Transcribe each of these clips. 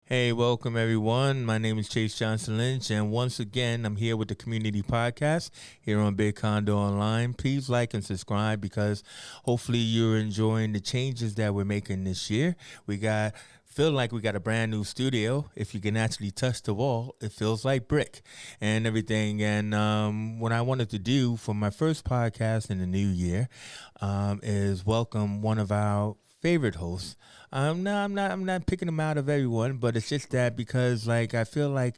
Hey, welcome everyone. My name is Chase Johnson Lynch, and once again, I'm here with the Community Podcast here on Big Condo Online. Please like and subscribe because hopefully you're enjoying the changes that we're making this year. Feel like we got a brand new studio. If you can actually touch the wall, it feels like brick and everything. And what I wanted to do for my first podcast in the new year is welcome one of our favorite hosts. No, I'm not picking them out of everyone, but it's just that because like I feel like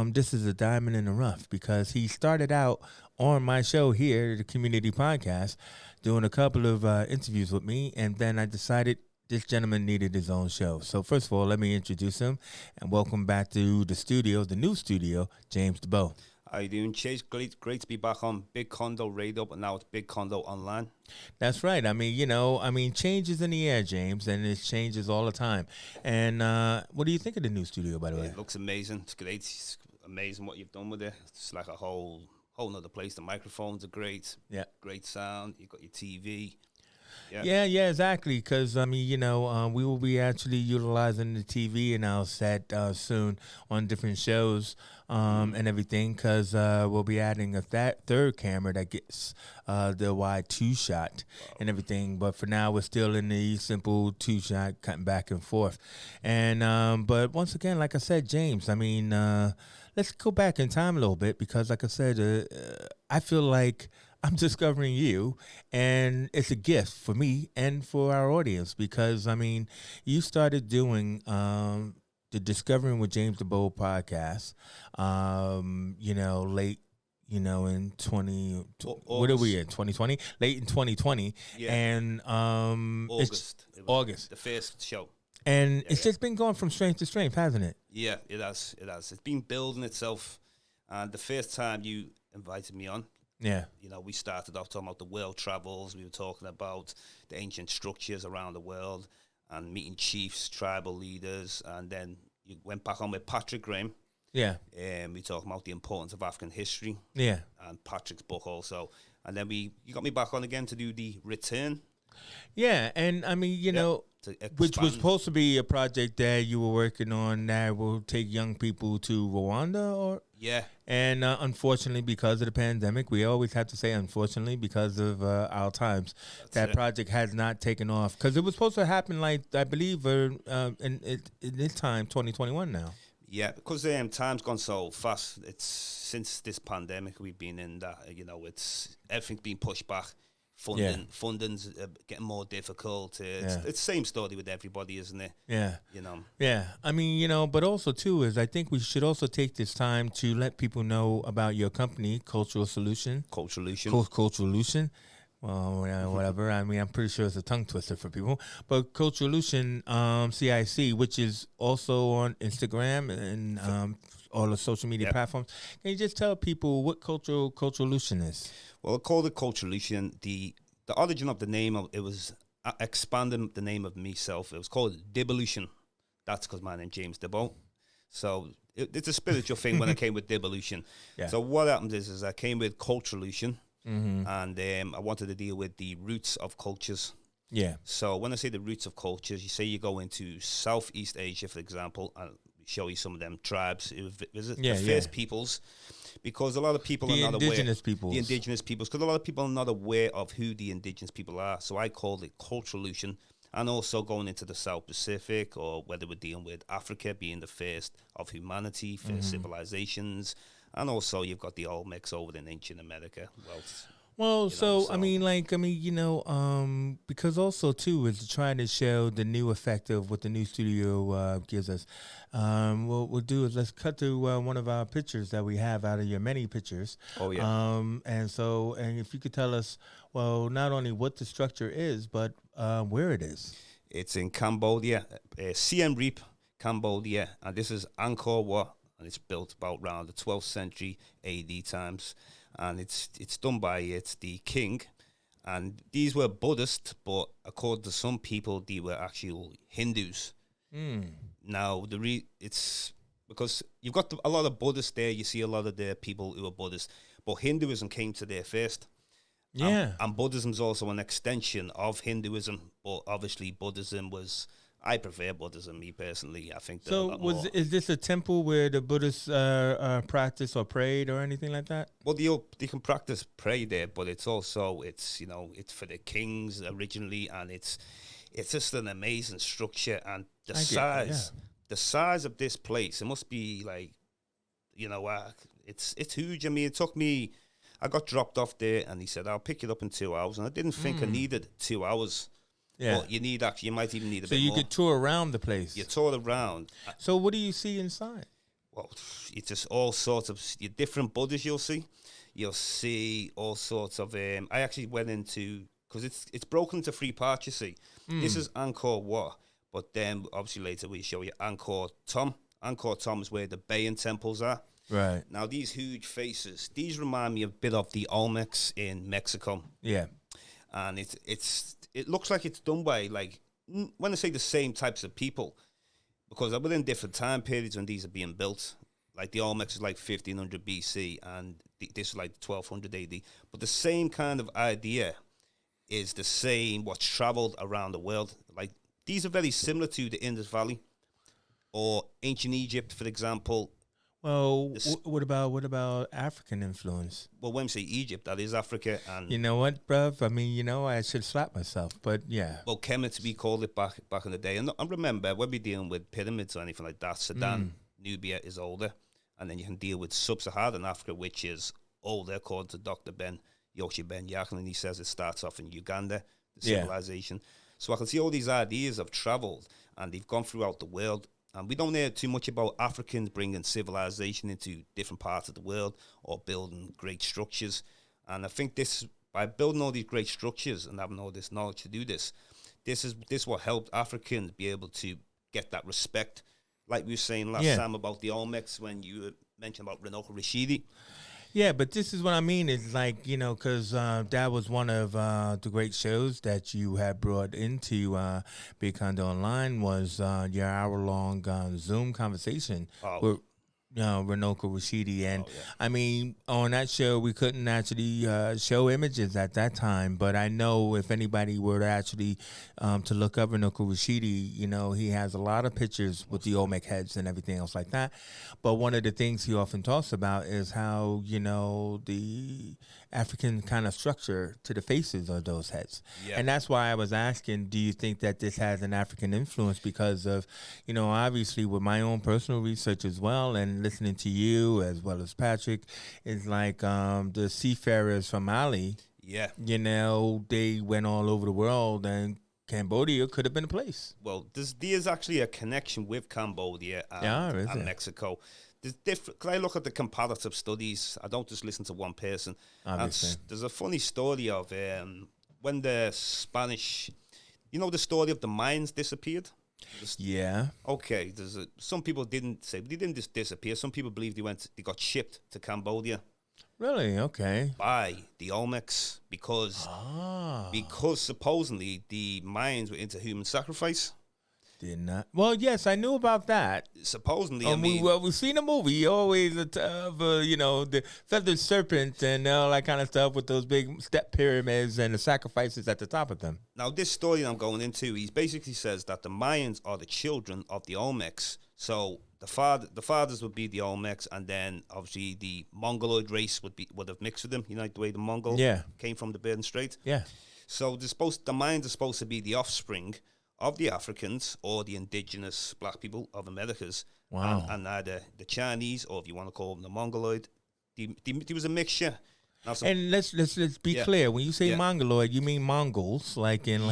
this is a diamond in the rough because he started out on my show here, the Community Podcast, doing a couple of interviews with me, and then I decided this gentleman needed his own show. So first of all, let me introduce him and welcome back to the studio, the new studio, James Diboe. How you doing, Chase? Great to be back on Big Condo Radio, but now it's Big Condo Online. That's right. Change is in the air, James, and it changes all the time. And what do you think of the new studio, by the way? It looks amazing. It's great. It's amazing what you've done with it. It's like a whole nother place. The microphones are great. Yeah. Great sound. You've got your TV. Yeah, exactly. Because we will be actually utilizing the TV in our set soon on different shows and everything. Because we'll be adding a third camera that gets the wide 2-shot and everything. But for now, we're still in the simple 2-shot, cutting back and forth. And but once again, like I said, James, let's go back in time a little bit because, like I said, I feel like I'm discovering you, and it's a gift for me and for our audience because, you started doing the Discovering with James Diboe podcast, late, in 20, what are we in, 2020? Late in 2020, and August. August. The first show. And it's just been going from strength to strength, hasn't it? Yeah, it has. It's been building itself. And the first time you invited me on, we started off talking about the world travels. We were talking about the ancient structures around the world and meeting chiefs, tribal leaders. And then you went back on with Patrick Graham. Yeah. And we talked about the importance of African history. Yeah. And Patrick's book also. And then you got me back on again to do the return. Yeah. And which was supposed to be a project that you were working on that will take young people to Rwanda or? Yeah. And unfortunately, because of the pandemic, we always have to say unfortunately because of our times, that project has not taken off. Because it was supposed to happen, like, I believe, in this time, 2021 now. Yeah, because time's gone so fast. It's since this pandemic we've been in that, it's everything's been pushed back. Funding's getting more difficult. It's the same story with everybody, isn't it? Yeah. Yeah. But also, too, is I think we should also take this time to let people know about your company, Cultural Solution. Well, whatever. I'm pretty sure it's a tongue twister for people. But Cultural Solution, CIC, which is also on Instagram and all the social media platforms. Can you just tell people what Cultural Solution is? Well, I called it Cultural Solution. The origin of the name, it was expanding the name of myself. It was called Devolution. That's because my name's James Diboe. So it's a spiritual thing when I came with Devolution. Yeah. So what happened is I came with Cultural Solution. Mm-hmm. And I wanted to deal with the roots of cultures. Yeah. So when I say the roots of cultures, you say you go into Southeast Asia, for example, and show you some of them tribes who visit the first peoples, because a lot of people are not aware. The indigenous peoples, because a lot of people are not aware of who the indigenous people are. So I called it Cultural Solution, and also going into the South Pacific, or whether we're dealing with Africa being the first of humanity, first civilizations. And also, you've got the old mix over in ancient America. Because also, too, is trying to show the new effect of what the new studio gives us. What we'll do is let's cut to one of our pictures that we have out of your many pictures. Oh, yeah. And if you could tell us, well, not only what the structure is, but where it is. It's in Cambodia, Siem Reap, Cambodia. And this is Angkor Wat. And it's built about around the 12th century AD times, and it's done by the king. And these were Buddhist, but according to some people, they were actual Hindus. Now it's because you've got a lot of Buddhists there. You see a lot of the people who are Buddhists, but Hinduism came to there first. Yeah, and Buddhism is also an extension of Hinduism, but obviously Buddhism was I prefer Buddhism, me personally. I think So is this a temple where the Buddhists practice or prayed or anything like that? well, they can practice pray there, but it's also it's for the kings originally, and it's just an amazing structure, and the size of this place, it must be like, it's huge. I mean, it took me. I got dropped off there, and he said, "I'll pick it up in 2 hours," and I didn't think I needed 2 hours. Yeah, but you might even need a bit more. So you could tour around the place. You tour around. So what do you see inside? Well, it's just all sorts of different Buddhas you'll see. You'll see all sorts of. I actually went into, because it's broken into 3 parts. You see, this is Angkor Wat, but then obviously later we show you Angkor Thom. Angkor Thom is where the Bayan temples are. Right. Now these huge faces, these remind me a bit of the Olmecs in Mexico. Yeah. And it looks like it's done by, like, when I say the same types of people, because they're within different time periods when these are being built. Like the Olmecs is like 1500 BC, and this is like 1200 AD. But the same kind of idea is the same what's traveled around the world. Like, these are very similar to the Indus Valley or ancient Egypt, for example. Well, what about African influence? Well, when we say Egypt, that is Africa. And you know what, bruv? I mean, I should slap myself, but yeah. Well, Kemet, we called it back in the day. And remember, when we're dealing with pyramids or anything like that, Sudan, Nubia is older. And then you can deal with sub-Saharan Africa, which is older, according to Dr. Yoshi Ben Yakin, and he says it starts off in Uganda, the civilization. So I can see all these ideas have traveled, and they've gone throughout the world. And we don't hear too much about Africans bringing civilization into different parts of the world or building great structures. And I think by building all these great structures and having all this knowledge to do this is what helped Africans be able to get that respect. Like we were saying last time about the Olmecs, when you mentioned about Renoka Rashidi. Yeah, but this is what I mean. It's like, because that was one of the great shows that you had brought into Big Condo Online was your hour-long Zoom conversation with Renoka Rashidi. And, I mean, on that show, we couldn't actually show images at that time. But I know if anybody were to actually to look up Renoka Rashidi, he has a lot of pictures with the Olmec heads and everything else like that. But one of the things he often talks about is how, the African kind of structure to the faces of those heads. Yeah. And that's why I was asking, do you think that this has an African influence? Because of, obviously with my own personal research as well, and listening to you as well as Patrick, is like the seafarers from Mali. Yeah. They went all over the world, and Cambodia could have been a place. Well, there's actually a connection with Cambodia and Mexico. There's different. Because I look at the comparative studies, I don't just listen to one person. Obviously. There's a funny story of when the Spanish, the story of the Mayans disappeared. Yeah. Okay. Some people didn't just disappear. Some people believe they got shipped to Cambodia. Really? Okay. By the Olmecs because supposedly the Mayans were into human sacrifice. Did not. Well, yes, I knew about that. Supposedly, we've seen a movie always the feathered serpent and all that kind of stuff with those big step pyramids and the sacrifices at the top of them. Now, this story I'm going into, he basically says that the Mayans are the children of the Olmecs. So the fathers would be the Olmecs, and then obviously the Mongoloid race would have mixed with them. The way the Mongol came from the Bering Strait. Yeah. So the Mayans are supposed to be the offspring of the Africans or the indigenous black people of Americas. Wow. And either the Chinese, or if you want to call them the Mongoloid, there was a mixture. And let's be clear. When you say Mongoloid, you mean Mongols, like you know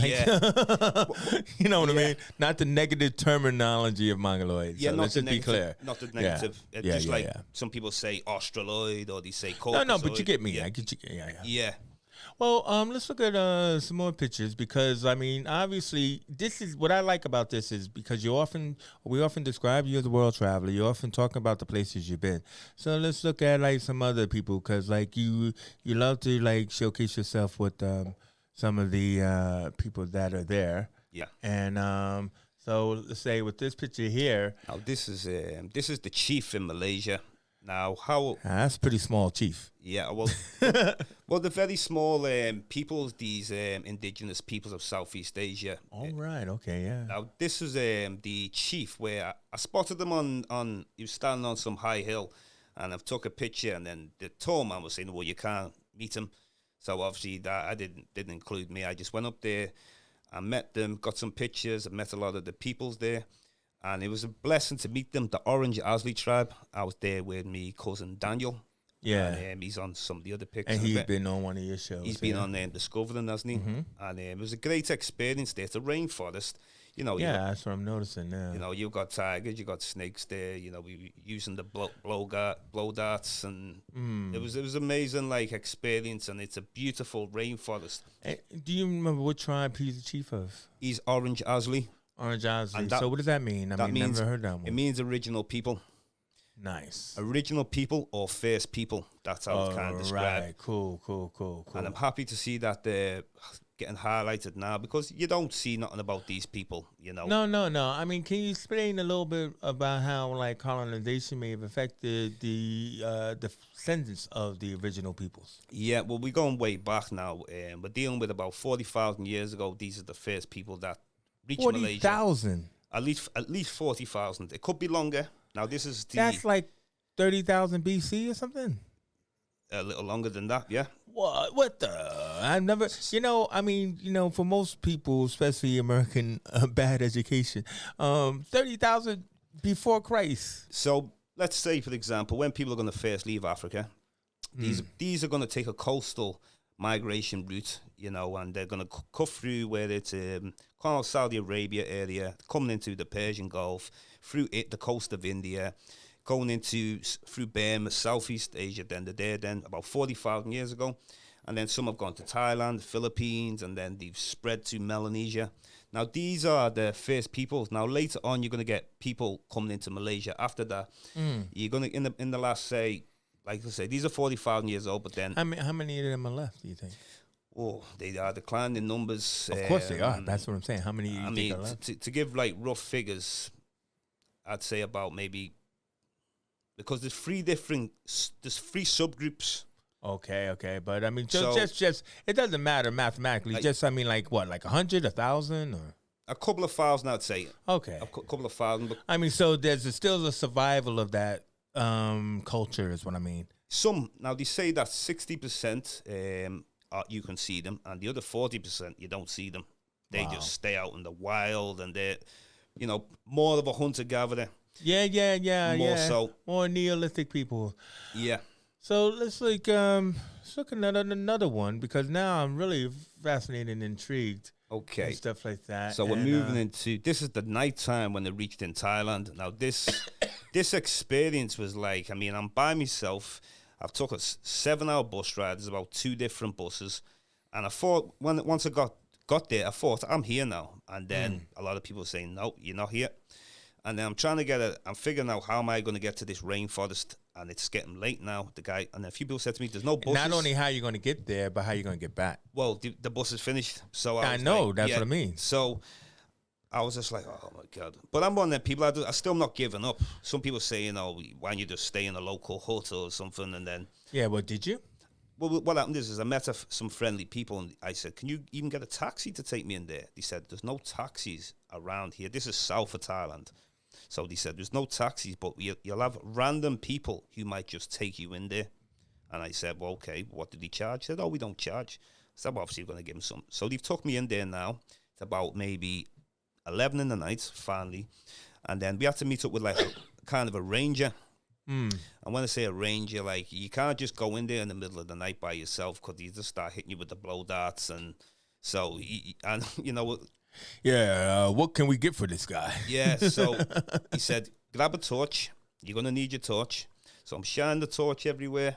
what I mean? Not the negative terminology of Mongoloid. Yeah, so let's just be clear. Not the negative. Some people say Australoid, or they say Caucasoid. No, but you get me. I get you. Yeah. Well, let's look at some more pictures, because I mean, obviously, this is what I like about this is because we often describe you as a world traveler. You often talk about the places you've been. So let's look at like some other people, because like you love to like showcase yourself with some of the people that are there. Yeah. And so let's say with this picture here. Now this is the chief in Malaysia. Now, how? That's pretty small, Chief. Yeah, well, well, the very small peoples, these indigenous peoples of Southeast Asia. All right. Okay. Yeah. Now, this was the chief where I spotted him on. He was standing on some high hill, and I've took a picture. And then the tall man was saying, "Well, you can't meet him." So obviously that I didn't include me. I just went up there, I met them, got some pictures. I met a lot of the peoples there. And it was a blessing to meet them, the Orange Asley tribe. I was there with me cousin Daniel. Yeah. And, he's on some of the other pictures. And he's been on one of your shows. He's been on Discovering, hasn't he? Mm-hmm. And it was a great experience there. It's a rainforest. You know, yeah, that's what I'm noticing now. You know, you've got tigers, you've got snakes there. You know, we were using the blow darts, and it was amazing, like, experience. And it's a beautiful rainforest. Hey, do you remember what tribe he's the chief of? He's Orange Asley. Orange Asley. So what does that mean? I mean, never heard that one. It means original people. Nice. Original people or first people. That's how it's kind of described. Right. Cool. And I'm happy to see that they're getting highlighted now, because you don't see nothing about these people, you know. No. I mean, can you explain a little bit about how, like, colonization may have affected the descendants of the original peoples? Yeah, well, we're going way back now. We're dealing with about 40,000 years ago. These are the first people that reached 40,000? At least 40,000. It could be longer. Now, this is That's like 30,000 BC or something? A little longer than that, yeah. What the? I never, I mean, for most people, especially American bad education, 30,000 before Christ. So let's say, for example, when people are going to first leave Africa, these are going to take a coastal migration route, and they're going to cut through where it's kind of Saudi Arabia area, coming into the Persian Gulf, through the coast of India, going through Burma, Southeast Asia, then about 40,000 years ago. And then some have gone to Thailand, Philippines, and then they've spread to Melanesia. Now, these are the first peoples. Now, later on, you're going to get people coming into Malaysia. After that, you're going to, in the last, say, like I say, these are 40,000 years old, but then... How many of them are left, do you think? Oh, they are declining in numbers. Of course they are. That's what I'm saying. How many do you think are left? To give, like, rough figures, I'd say about maybe... Because there's three subgroups. Okay, but I mean, just it doesn't matter mathematically. Like 100, 1,000, or a couple of thousand, I'd say. Okay, a couple of thousand. But I mean, so there's still a survival of that culture, is what I mean. Now they say that 60% you can see them, and the other 40% you don't see them. They just stay out in the wild, and they're more of a hunter gatherer. Yeah. More Neolithic people. Yeah. So let's look at another one, because now I'm really fascinated and intrigued. Okay. And stuff like that. So we're moving into, this is the nighttime when they reached in Thailand. Now this experience was like, I mean, I'm by myself. I've took a 7-hour bus ride. There's about 2 different buses. And I thought, once I got there, I thought, I'm here now. And then a lot of people saying, no, you're not here. And then I'm figuring out, how am I going to get to this rainforest? And it's getting late now. And a few people said to me, there's no buses. Not only how you're going to get there, but how you're going to get back. Well, the bus is finished. So I know, that's what I mean. So I was just like, oh my God. But I'm one of them people, I'm still not giving up. Some people say, why don't you just stay in a local hut or something? And then. Yeah, well, did you? Well, what happened is I met some friendly people, and I said, can you even get a taxi to take me in there? They said, there's no taxis around here. This is south of Thailand. So they said, there's no taxis, but you'll have random people who might just take you in there. And I said, well, okay, what did they charge? They said, oh, we don't charge. So I'm obviously going to give them some. So they've took me in there now. It's about maybe 11 in the night, finally. And then we had to meet up with like a kind of a ranger. And when I say a ranger, like, you can't just go in there in the middle of the night by yourself, because he just start hitting you with the blow darts. And so, yeah, what can we get for this guy? Yeah, so he said, grab a torch. You're going to need your torch. So I'm shining the torch everywhere.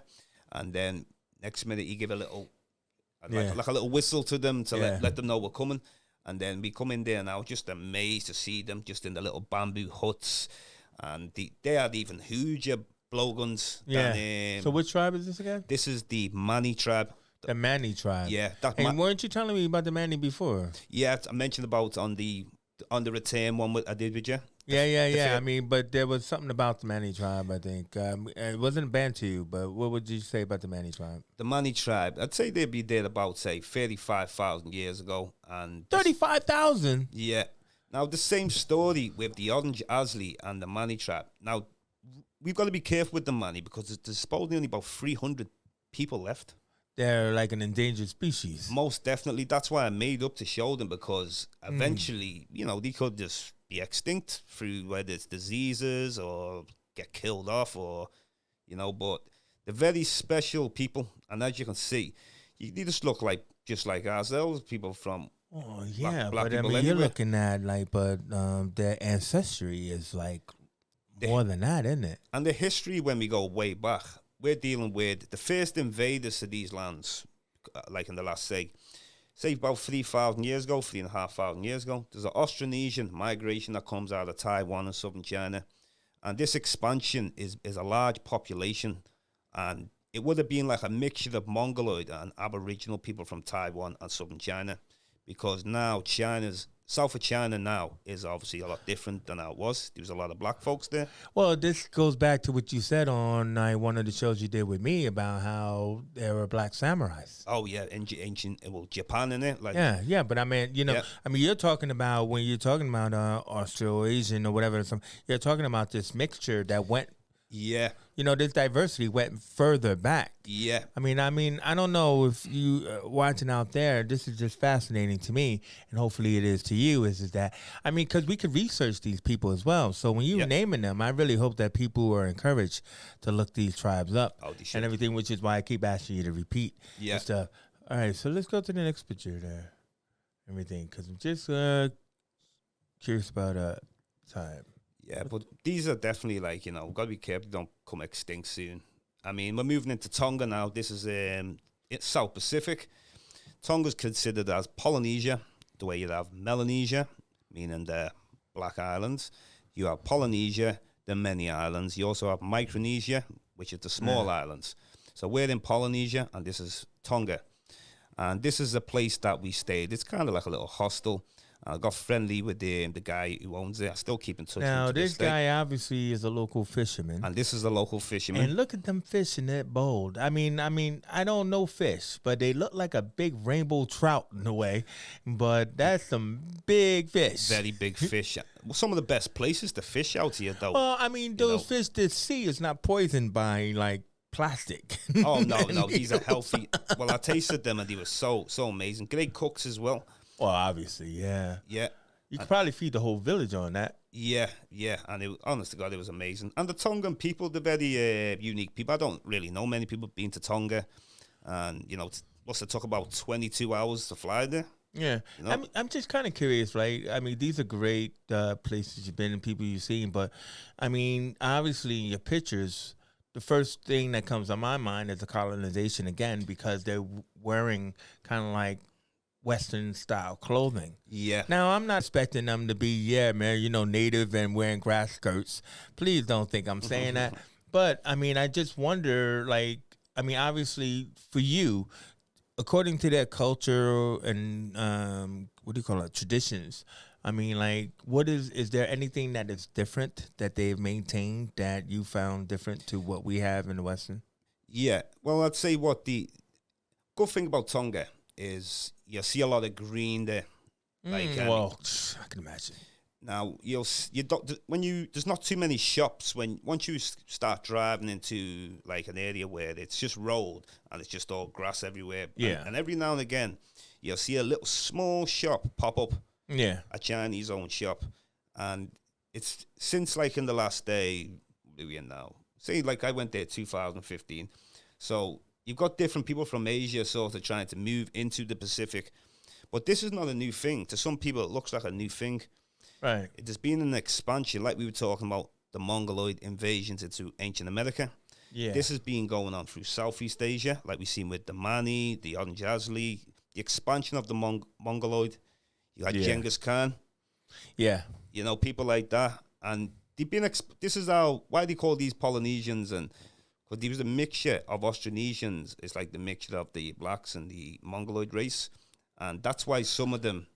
And then next minute, he give a little, like a little whistle to them to let them know we're coming. And then we come in there, and I was just amazed to see them just in the little bamboo huts. And they had even huger blowguns. Yeah. So which tribe is this again? This is the Manny tribe. The Manny tribe. Yeah. And weren't you telling me about the Manny before? Yeah, I mentioned about on the return one I did with you. Yeah. I mean, but there was something about the Manny tribe, I think. It wasn't Bantu, but what would you say about the Manny tribe? The Manny tribe, I'd say they'd be dead about, say, 35,000 years ago. And 35,000? Yeah. Now, the same story with the Orange Asley and the Manny tribe. Now, we've got to be careful with the Manny because there's supposedly only about 300 people left. They're like an endangered species. Most definitely. That's why I made up to show them, because eventually, they could just be extinct through whether it's diseases or get killed off or, but they're very special people. And as you can see, they just look just like ourselves, people from Oh, yeah. black but I people mean, you're anyway. looking at their ancestry is like more than that, isn't it? And the history, when we go way back, we're dealing with the first invaders to these lands, like in the last, say about 3,000 years ago, 3,500 years ago. There's an Austronesian migration that comes out of Taiwan and southern China. And this expansion is a large population. And it would have been like a mixture of Mongoloid and Aboriginal people from Taiwan and southern China. Because now south of China now is obviously a lot different than how it was. There was a lot of black folks there. Well, this goes back to what you said on one of the shows you did with me about how there were black samurais. Oh, yeah, ancient, Japan in it. Yeah, but I mean, you're talking about, when you're talking about Australasian or whatever, you're talking about this mixture that went. Yeah. This diversity went further back. Yeah. I mean, I don't know if you watching out there, this is just fascinating to me, and hopefully it is to you, is that, I mean, because we could research these people as well. So when you're naming them, I really hope that people are encouraged to look these tribes up and everything, which is why I keep asking you to repeat stuff. All right, so let's go to the next picture there. Everything, because I'm just curious about time. Yeah, but these are definitely we've got to be careful they don't come extinct soon. I mean, we're moving into Tonga now. This is it's South Pacific. Tonga's considered as Polynesia, the way you have Melanesia, meaning the Black Islands. You have Polynesia, the many islands. You also have Micronesia, which is the small islands. So we're in Polynesia, and this is Tonga. And this is a place that we stayed. It's kind of like a little hostel. I got friendly with the guy who owns it. I still keep in touch with him. Now, this guy obviously is a local fisherman. And this is a local fisherman. And look at them fish in that bowl. I mean, I don't know fish, but they look like a big rainbow trout in a way. But that's some big fish. Very big fish. Well, some of the best places to fish out here, though. Well, I mean, those fish that sea is not poisoned by, plastic. Oh, no. These are healthy. Well, I tasted them, and they were so amazing. Great cooks as well. Well, obviously, yeah. Yeah. You could probably feed the whole village on that. Yeah. And honest to God, it was amazing. And the Tongan people, they're very unique people. I don't really know many people been to Tonga. And, what's it took about 22 hours to fly there? Yeah. I'm just kind of curious, right? I mean, these are great places you've been and people you've seen. But, I mean, obviously, your pictures, the first thing that comes to my mind is the colonization again, because they're wearing kind of like Western style clothing. Yeah. Now, I'm not expecting them to be, native and wearing grass skirts. Please don't think I'm saying that. But, I mean, I just wonder, obviously for you, according to their culture and, traditions, I mean, is there anything that is different that they've maintained that you found different to what we have in the Western? Yeah. Well, I'd say what the good thing about Tonga is you see a lot of green there. I can imagine. Now there's not too many shops once you start driving into an area where it's just road and it's just all grass everywhere. Yeah. And every now and again you'll see a little small shop pop up. Yeah. A Chinese owned shop, and it's since in the last day we're in now. Say I went there 2015, so. You've got different people from Asia sort of trying to move into the Pacific. But this is not a new thing. To some people, it looks like a new thing. Right. It has been an expansion, like we were talking about, the Mongoloid invasions into ancient America. Yeah. This has been going on through Southeast Asia, like we've seen with the Manny, the Orange Asley, the expansion of the Mongoloid. You had Genghis Khan. Yeah. People like that. And they've been, this is why they call these Polynesians, and because there was a mixture of Austronesians. It's like the mixture of the blacks and the Mongoloid race. And that's why some of them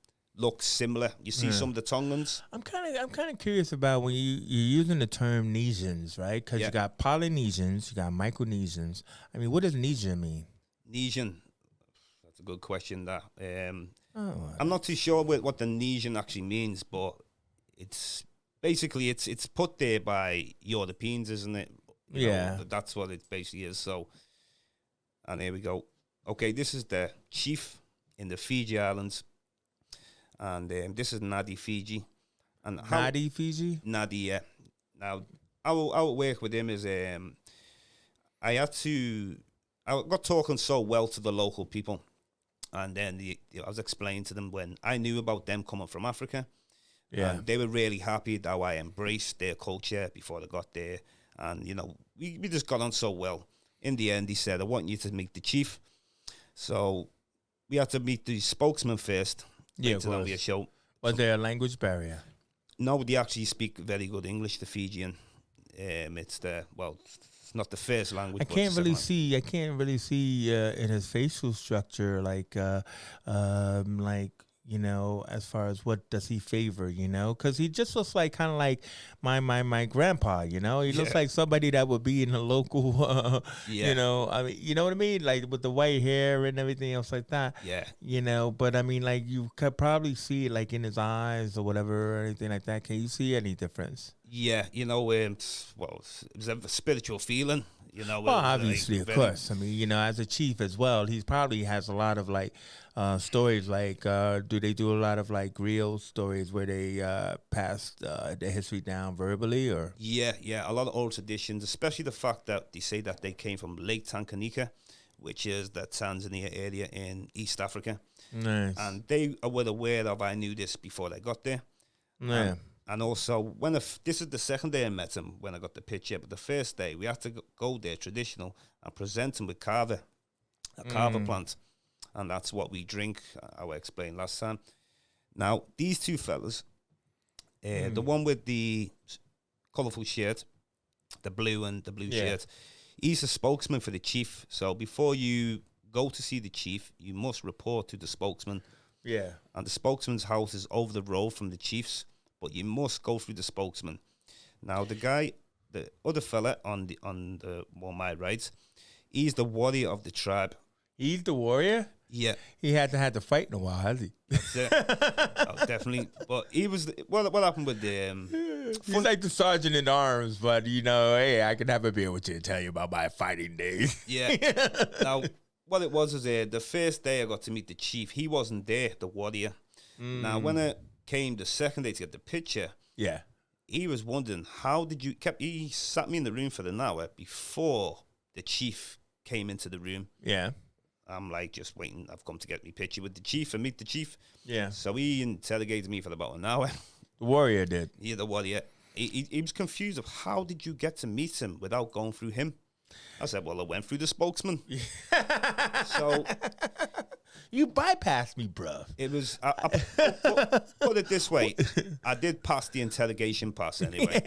look similar. You see some of the Tongans. I'm kind of curious about when you're using the term Nesians, right? Because you got Polynesians, you got Micronesians. I mean, what does Nesian mean? Nesian, that's a good question. That I'm not too sure what the Nesian actually means, but it's basically it's put there by Europeans, isn't it? You know, that's what it basically is. So, and here we go. Okay, this is the chief in the Fiji Islands. And this is Nadi, Fiji. And Nadi, Fiji? Nadi, yeah. Now, how it work with him is I got talking so well to the local people. And then I was explaining to them when I knew about them coming from Africa. Yeah. And they were really happy that I embraced their culture before they got there. And, you know, we just got on so well. In the end, he said, I want you to meet the chief. So we had to meet the spokesman first. Yeah, of course. Be a show. Was there a language barrier? No, they actually speak very good English, the Fijian. It's not the first language. I can't really see in his facial structure, like you know, as far as what does he favor, you know, because he just looks like kind of like my grandpa, you know. He looks like somebody that would be in a local, you know. I mean, you know what I mean, like with the white hair and everything else like that. Yeah, you know. But I mean, like you could probably see it like in his eyes or whatever or anything like that. Can you see any difference? Yeah, you know, it was a spiritual feeling. You know, well, obviously, like, of course. I mean, you know, as a chief as well, he probably has a lot of like stories. Like, do they do a lot of like real stories where they pass the history down verbally, or? Yeah, a lot of old traditions, especially the fact that they say that they came from Lake Tanganyika, which is the Tanzania area in East Africa. Nice. And they were aware of. I knew this before they got there. Yeah. And also, this is the second day I met him when I got the picture, but the first day we had to go there traditional and present him with a kava plant. And that's what we drink, I explained last time. Now, these two fellas, the one with the colourful shirt, the blue shirt, he's a spokesman for the chief. So before you go to see the chief, you must report to the spokesman. Yeah. And the spokesman's house is over the road from the chief's. But you must go through the spokesman. Now, the other fella on my right, he's the warrior of the tribe. He's the warrior? Yeah. He had to fight in a while, has he? That's it. Oh, definitely. But he was, what happened with the... he's like the sergeant in arms, but, you know, hey, I can have a beer with you and tell you about my fighting days. Yeah. Now, what it was is the first day I got to meet the chief, he wasn't there, the warrior. Now, when came the second day to get the picture. Yeah, he was wondering he sat me in the room for an hour before the chief came into the room. Yeah, I'm like just waiting. I've come to get me picture with the chief and meet the chief. Yeah, so he interrogated me for about an hour. The warrior did. Yeah, the warrior. He was confused of how did you get to meet him without going through him. I said, well, I went through the spokesman. So. You bypassed me, bruh. It was, put it this way, I did pass the interrogation pass anyway.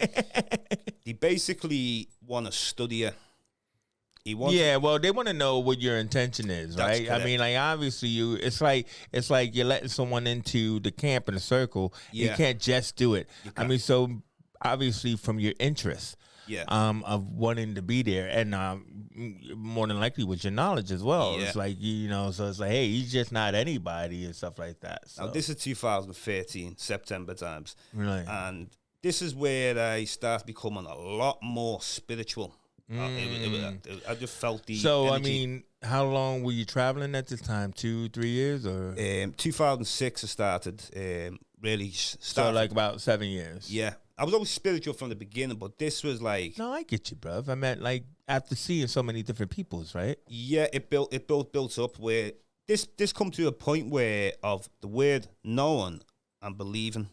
They basically want to study you. Well, they want to know what your intention is, right? Correct. I mean, like, obviously, it's like you're letting someone into the camp in a circle. Yeah. You can't just do it. I mean, so obviously from your interest. Yeah. Of wanting to be there, and more than likely with your knowledge as well. Yeah. It's like, you know, so it's like, hey, he's just not anybody and stuff like that. So. Now, this is 2013, September times. Right. And this is where I started becoming a lot more spiritual. I just felt the So, energy. I mean, how long were you traveling at this time? 2-3 years? Or 2006 I started, really started. So, like about 7 years? Yeah. I was always spiritual from the beginning, but this was like... No, I get you, bruv. I meant, like, after seeing so many different peoples, right? Yeah, it built up where... This come to a point where of the word knowing and believing.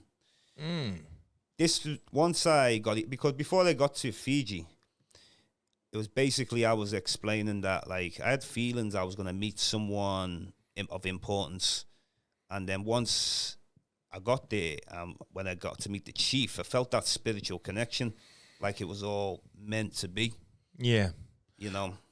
This, once I got it... Because before I got to Fiji, it was basically I was explaining that, like, I had feelings I was going to meet someone of importance. And then once... I got there, when I got to meet the chief, I felt that spiritual connection, like it was all meant to be. Yeah.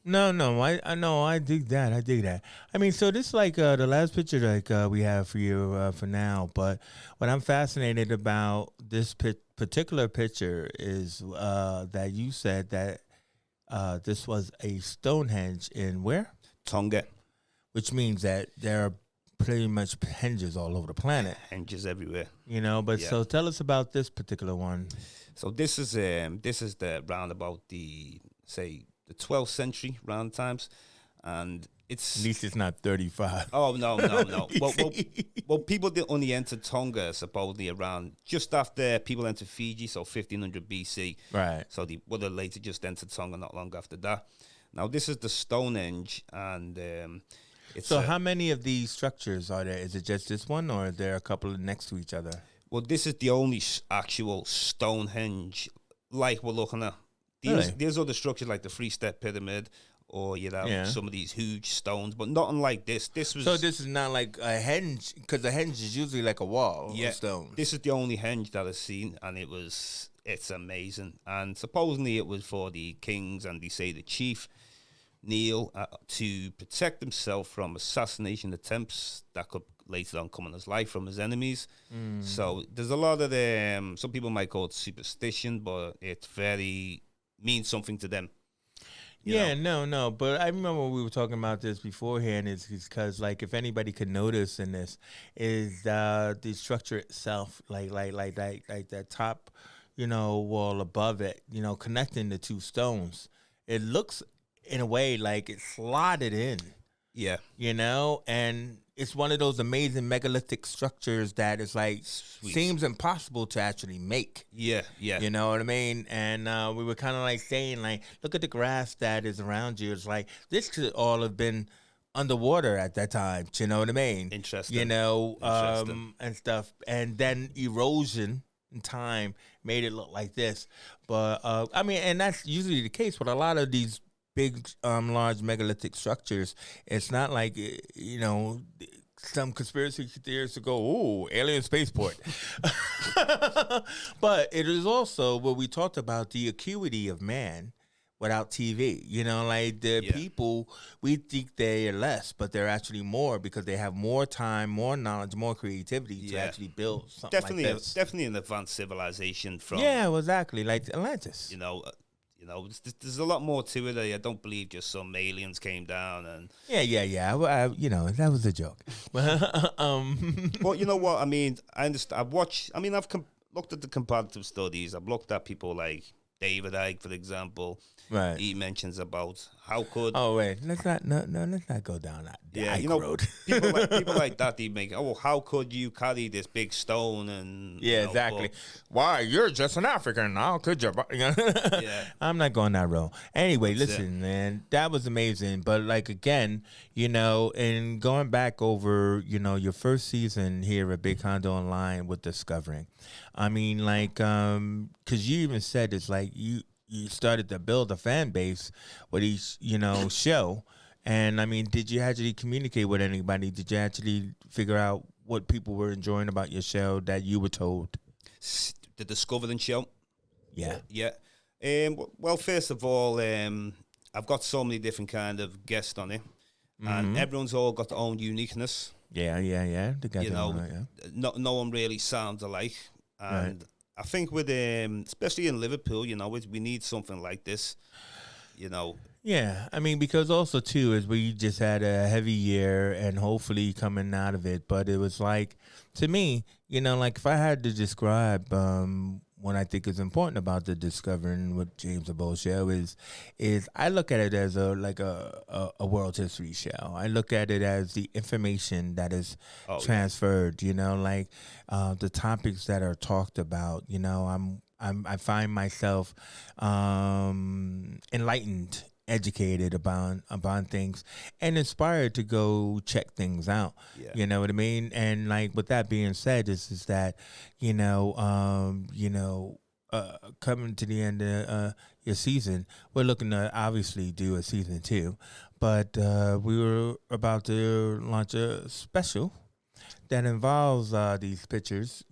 No, I know, I dig that. I dig that. I mean, so this is like the last picture like we have for you for now. But what I'm fascinated about this particular picture is that you said that this was a Stonehenge in where? Tonga. Which means that there are pretty much henges all over the planet. Henges everywhere. But so tell us about this particular one. So this is the round about the 12th century round times, and it's At least it's not 35. Oh no. Well, people did only enter Tonga supposedly around just after people entered Fiji, so 1500 BC. Right. So they would have later just entered Tonga not long after that. Now this is the Stonehenge, and it's so how many of these structures are there? Is it just this one, or are there a couple next to each other? Well, this is the only actual Stonehenge like we're looking at. These are the structures like the three-step pyramid, or some of these huge stones, but nothing like this. This is not like a henge, because a henge is usually like a wall of stone. This is the only henge that I've seen, and it's amazing. And supposedly it was for the kings, and they say the chief kneel to protect himself from assassination attempts that could later on come on his life from his enemies. So there's a lot of some people might call it superstition, but it very means something to them. No, but I remember we were talking about this beforehand. Is because like if anybody could notice in this is the structure itself, like that top, wall above it, connecting the two stones. It looks in a way like it's slotted in. Yeah. And it's one of those amazing megalithic structures that is like seems impossible to actually make. Yeah. You know what I mean? And we were kind of like saying, like, look at the grass that is around you. It's like this could all have been underwater at that time. You know what I mean? Interesting. And stuff. And then erosion in time made it look like this. But and that's usually the case with a lot of these big, large megalithic structures. It's not like, some conspiracy theorists to go, "Oh, alien spaceport," but it is also what we talked about, the acuity of man without TV. Like the people, we think they are less, but they're actually more because they have more time, more knowledge, more creativity to actually build something like this. Definitely an advanced civilization from exactly, like Atlantis. There's a lot more to it. I don't believe just some aliens came down and. Yeah. That was a joke. But you know what? I mean, I understand. I've looked at the comparative studies. I've looked at people like David Icke, for example. Right. He mentions about how could. Oh wait, let's not go down that Icke road. people like that. They make. Oh, how could you carry this big stone and? Exactly. Why, you're just an African. How could you? I'm not going that road. Anyway, listen, man, that was amazing. But like again, and going back over, your first season here at Big Condo Online with Discovering. I mean, like, because you even said it's like you started to build a fan base with each, show. And I mean, did you actually communicate with anybody? Did you actually figure out what people were enjoying about your show that you were told? The Discovering show? Yeah. Yeah. Well, first of all, I've got so many different kind of guests on it. And everyone's all got their own uniqueness. Yeah. No one really sounds alike. And I think with especially in Liverpool, we need something like this, Yeah, I mean, because also too is we just had a heavy year and hopefully coming out of it. But it was like, to me, like if I had to describe what I think is important about the Discovering with James Diboe show is I look at it as a world history show. I look at it as the information that is transferred. The topics that are talked about. I find myself enlightened, educated about things, and inspired to go check things out. Yeah. You know what I mean? And like with that being said, is that coming to the end of your season, we're looking to obviously do a season 2, but we were about to launch a special that involves these pictures.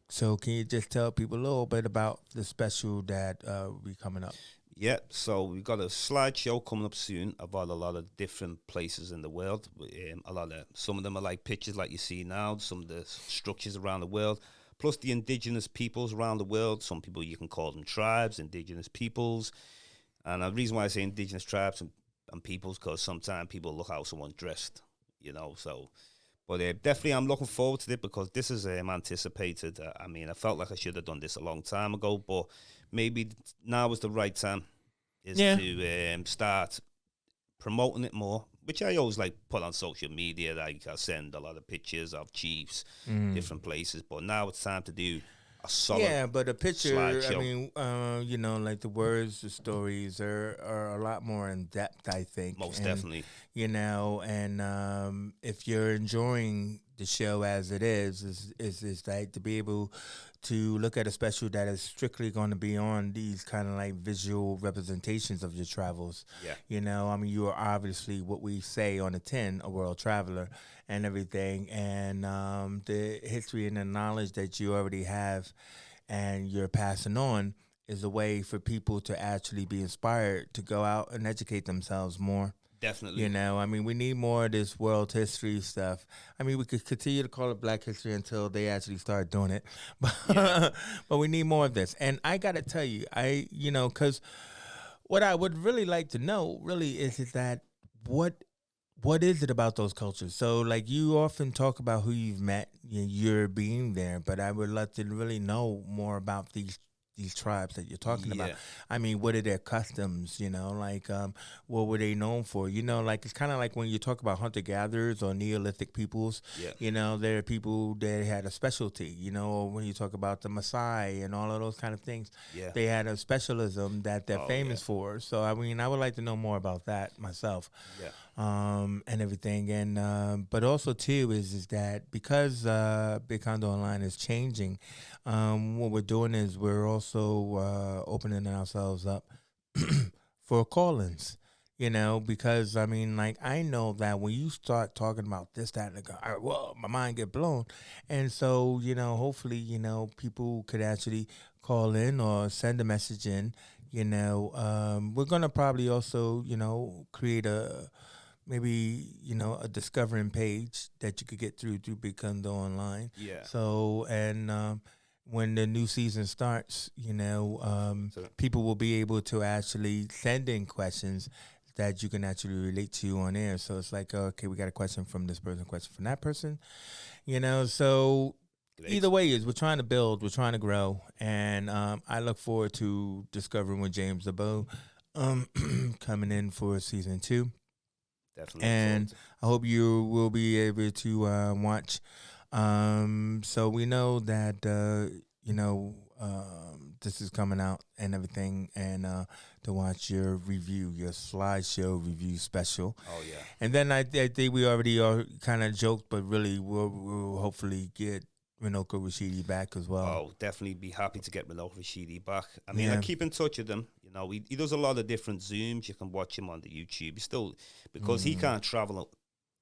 So can you just tell people a little bit about the special that will be coming up? Yeah, so we've got a slideshow coming up soon about a lot of different places in the world. Some of them are like pictures like you see now, some of the structures around the world, plus the indigenous peoples around the world. Some people you can call them tribes, indigenous peoples. And the reason why I say indigenous tribes and peoples, because sometimes people look how someone's dressed, so. But definitely I'm looking forward to it because this is anticipated. I felt like I should have done this a long time ago, but maybe now is the right time to start promoting it more, which I always like put on social media. Like I send a lot of pictures of chiefs, different places, but now it's time to do a solid but a picture, slideshow. I mean, like the words, the stories are a lot more in depth, I think. Most definitely. And if you're enjoying the show as it is like to be able to look at a special that is strictly going to be on these kind of like visual representations of your travels. Yeah. I mean, you are obviously what we say on the tin, a world traveler and everything. And the history and the knowledge that you already have and you're passing on is a way for people to actually be inspired to go out and educate themselves more. Definitely. I mean, we need more of this world history stuff. I mean, we could continue to call it Black History until they actually start doing it. But we need more of this. And I got to tell you, because what I would really like to know really is that what is it about those cultures? So, like, you often talk about who you've met, you're being there, but I would love to really know more about these tribes that you're talking about. I mean, what are their customs? What were they known for? Like it's kind of like when you talk about hunter gatherers or Neolithic peoples. There are people that had a specialty. When you talk about the Maasai and all of those kind of things, they had a specialism that they're famous for. So I mean, I would like to know more about that myself. And everything, and but also too is that because Big Condo Online is changing, what we're doing is we're also opening ourselves up for call-ins. Because I mean, like I know that when you start talking about this, that, and the guy, well, my mind get blown, and so hopefully, people could actually call in or send a message in. We're gonna probably also, create maybe a discovering page that you could get through Big Condo Online. So and when the new season starts, people will be able to actually send in questions that you can actually relate to on air. So it's like, okay, we got a question from this person, question from that person. So either way is we're trying to build, we're trying to grow, and I look forward to discovering with James Diboe coming in for season 2. Definitely. And I hope you will be able to watch. So we know that this is coming out and everything, and to watch your review, your slideshow review special. Oh yeah. And then I think we already are kind of joked, but really we'll hopefully get Minoko Rashidi back as well. Oh, definitely be happy to get Minoko Rashidi back. I mean, I keep in touch with him. He does a lot of different Zooms. You can watch him on the YouTube. He's still, because he can't travel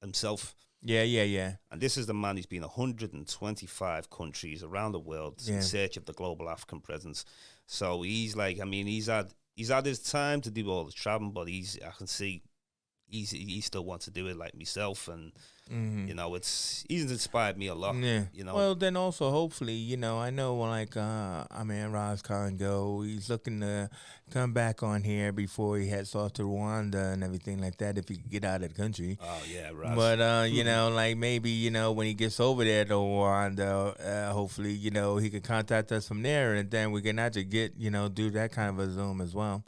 himself. Yeah. And this is the man who's been 125 countries around the world in search of the global African presence. So he's like, I mean, he's had his time to do all the traveling, but I can see he still wants to do it like myself, and he's inspired me a lot. Well, then also hopefully, I know like Raz Congo, he's looking to come back on here before he heads off to Rwanda and everything like that, if he could get out of the country. Oh yeah, Raz. But like maybe when he gets over there to Rwanda, hopefully he can contact us from there, and then we can actually get do that kind of a Zoom as well.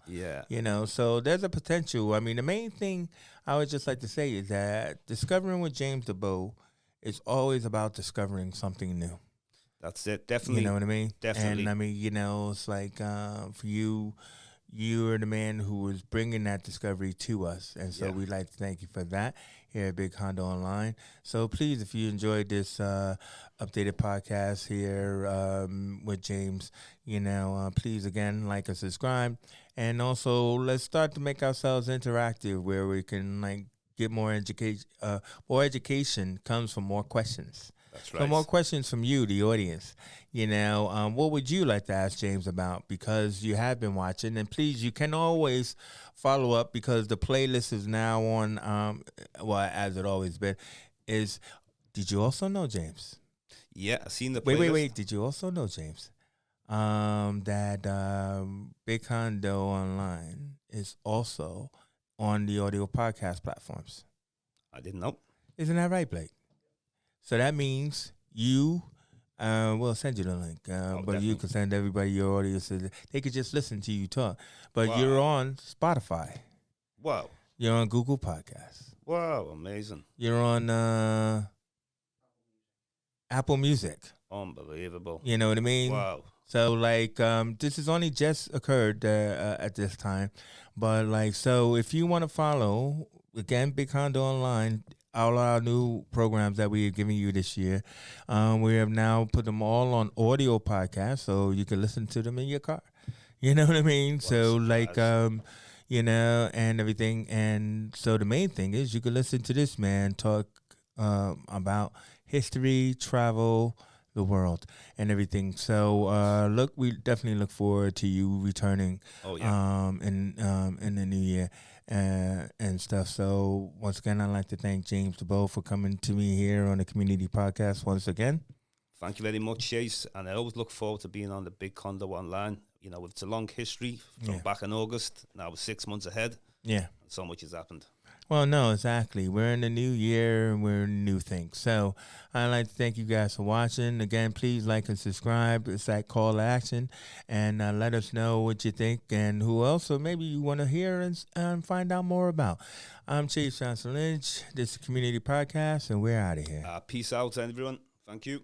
So there's a potential. I mean, the main thing I would just like to say is that discovering with James Diboe is always about discovering something new. That's it. Definitely. You know what I mean? Definitely. And I mean, it's like for you are the man who is bringing that discovery to us. And so we'd like to thank you for that here at Big Condo Online. So please, if you enjoyed this updated podcast here with James, please, again, like and subscribe. And also, let's start to make ourselves interactive where we can, like, get more education. More education comes from more questions. That's So right. more questions from you, the audience. What would you like to ask James about? Because you have been watching, and please, you can always follow up because the playlist is now on. As it always been, is. Did you also know, James? Yeah, I seen the Wait, playlist. wait. Did you also know, James? That Big Condo Online is also on the audio podcast platforms. I didn't know. Isn't that right, Blake? So that means you, we'll send you the link, but definitely. you can send everybody your audio so that they could just listen to you talk. But Wow. you're on Spotify. Wow. You're on Google Podcasts. Wow, amazing. You're on Apple Music. Unbelievable. You know what I mean? Wow. So, this has only just occurred at this time. But, so if you want to follow, again, Big Condo Online, all our new programs that we are giving you this year, we have now put them all on audio podcasts, so you can listen to them in your car. You know what I mean? And everything. And so the main thing is you can listen to this man talk about history, travel, the world, and everything. So we definitely look forward to you returning. Oh yeah. In the new year and stuff. So once again, I'd like to thank James Diboe for coming to me here on the Community Podcast once again. Thank you very much, Chase. And I always look forward to being on the Big Condo Online. It's a long history from back in August. Now we're 6 months ahead. Yeah. So much has happened. Well, no, exactly. We're in the new year and we're in new things. So I'd like to thank you guys for watching. Again, please like and subscribe. It's that call to action. And let us know what you think and who else or maybe you want to hear and find out more about. I'm Chief Johnson Lynch. This is the Community Podcast, and we're out of here. Peace out, everyone. Thank you.